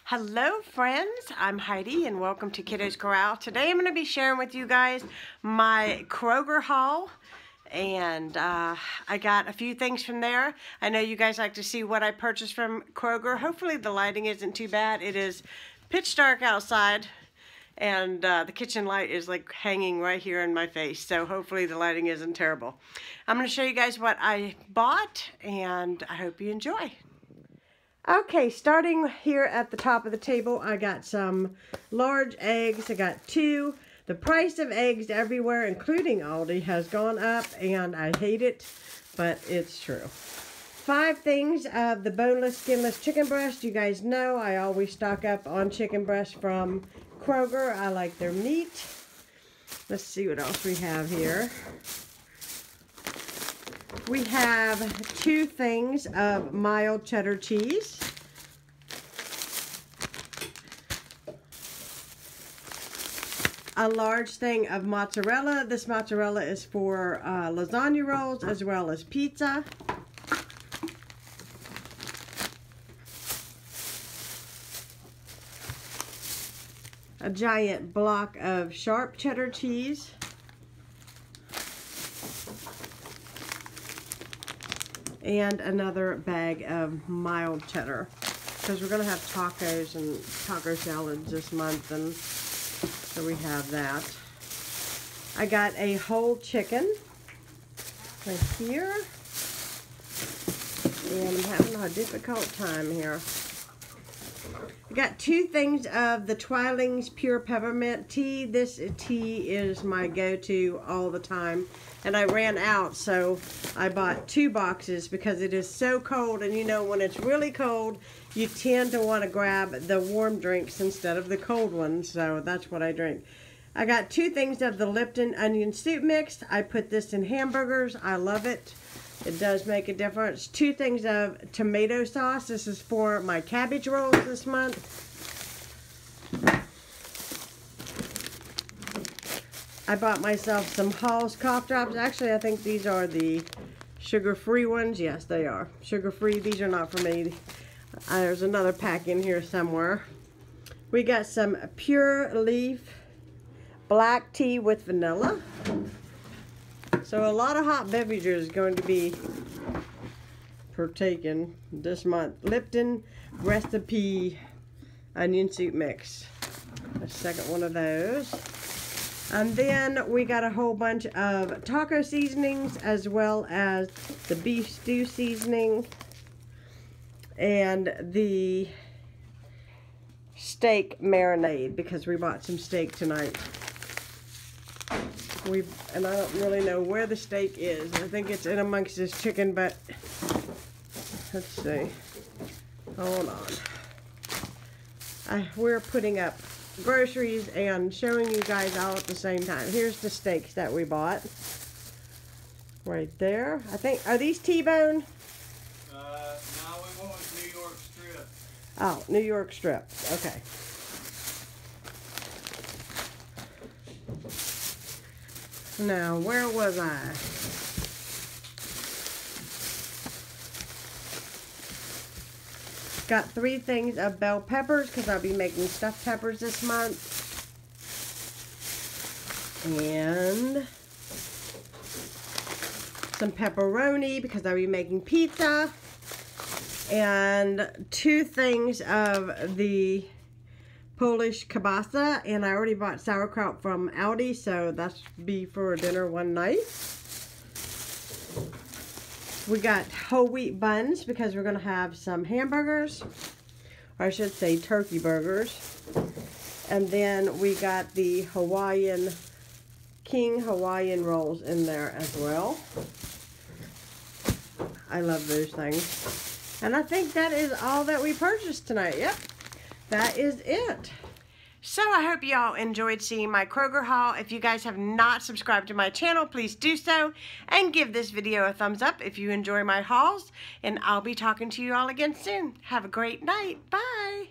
Hello friends, I'm Heidi and welcome to Kiddos Corral. Today I'm going to be sharing with you guys my Kroger haul, and I got a few things from there. I know you guys like to see what I purchased from Kroger. Hopefully the lighting isn't too bad. It is pitch dark outside and the kitchen light is like hanging right here in my face, so hopefully the lighting isn't terrible. I'm going to show you guys what I bought and I hope you enjoy. Okay, starting here at the top of the table, I got some large eggs. I got 2. The price of eggs everywhere, including Aldi, has gone up, and I hate it, but it's true. 5 things of the boneless, skinless chicken breast. You guys know I always stock up on chicken breast from Kroger. I like their meat. Let's see what else we have here. We have 2 things of mild cheddar cheese. A large thing of mozzarella. This mozzarella is for lasagna rolls as well as pizza. A giant block of sharp cheddar cheese. And another bag of mild cheddar, because we're going to have tacos and taco salads this month, and so we have that. I got a whole chicken right here, and I'm having a difficult time here. I got 2 things of the Twilings Pure Peppermint Tea. This tea is my go-to all the time, and I ran out, so I bought 2 boxes because it is so cold, and you know when it's really cold, you tend to want to grab the warm drinks instead of the cold ones, so that's what I drink. I got 2 things of the Lipton onion soup mix. I put this in hamburgers. I love it. It does make a difference. 2 things of tomato sauce. This is for my cabbage rolls this month. I bought myself some Hall's cough drops. Actually, I think these are the sugar-free ones. Yes, they are. Sugar-free. These are not for me. There's another pack in here somewhere. We got some Pure Leaf black tea with vanilla. So a lot of hot beverages going to be partaken this month. Lipton recipe onion soup mix. The second one of those. And then we got a whole bunch of taco seasonings as well as the beef stew seasoning and the steak marinade, because we bought some steak tonight. And I don't really know where the steak is. I think it's in amongst this chicken, but let's see. Hold on. We're putting up groceries and showing you guys all at the same time. Here's the steaks that we bought. Right there. I think, are these T-bone? No, we want New York strip. Oh, New York strip. Okay. Now, where was I? Got 3 things of bell peppers because I'll be making stuffed peppers this month. And some pepperoni because I'll be making pizza. And 2 things of the Polish kielbasa, and I already bought sauerkraut from Aldi, so that's be for dinner one night. We got whole wheat buns because we're going to have some hamburgers, or I should say turkey burgers. And then we got the King Hawaiian rolls in there as well. I love those things. And I think that is all that we purchased tonight. Yep. That is it. So I hope y'all enjoyed seeing my Kroger haul. If you guys have not subscribed to my channel, please do so. And give this video a thumbs up if you enjoy my hauls. And I'll be talking to you all again soon. Have a great night. Bye.